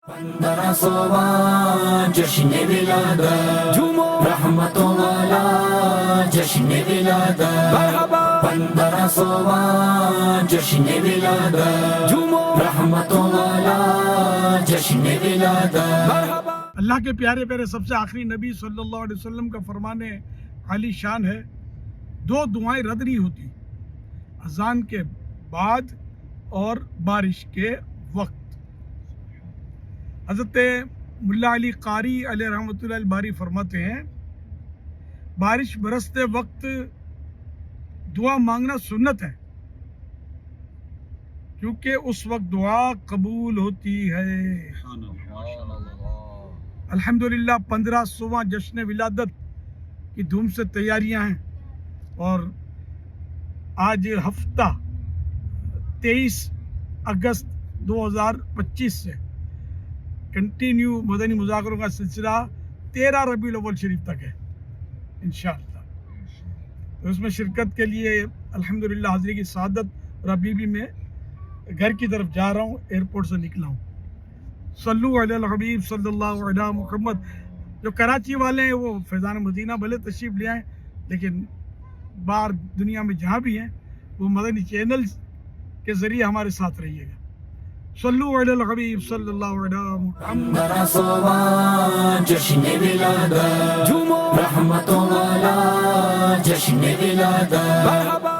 15 صوبہ جشن ولادت جھومو رحمتوں والا جشن ولادت مرحبا 15 صوبہ جشن ولادت جھومو رحمتوں والا جشن ولادت مرحبا۔ اللہ کے پیارے پیارے سب سے آخری نبی صلی اللہ علیہ وسلم کا فرمان عالی شان ہے، دو دعائیں رد نہیں ہوتی، اذان کے بعد اور بارش کے وقت۔ حضرت ملا علی قاری علیہ رحمۃ اللہ الباری فرماتے ہیں، بارش برستے وقت دعا مانگنا سنت ہے، کیونکہ اس وقت دعا قبول ہوتی ہے۔ الحمدللہ 15 صوبہ جشن ولادت کی دھوم سے تیاریاں ہیں، اور آج ہفتہ 23 اگست 2025 سے کنٹینیو مدنی مذاکروں کا سلسلہ 13 ربیع الاول شریف تک ہے انشاءاللہ۔ تو اس میں شرکت کے لیے الحمدللہ حاضری کی سعادت اور ابھی بھی میں گھر کی طرف جا رہا ہوں، ایئرپورٹ سے نکلا ہوں۔ صلو علی الحبیب صلی اللہ علیہ محمد۔ جو کراچی والے ہیں وہ فیضان مدینہ بھلے تشریف لے آئیں، لیکن باہر دنیا میں جہاں بھی ہیں وہ مدنی چینل کے ذریعے ہمارے ساتھ رہیے گا۔ صلو علی الحبیب صلی اللہ علیہ محمد۔ 15 صوبہ جشن ولادت جھومو رحمتوں والا جشن ولادت مرحبا۔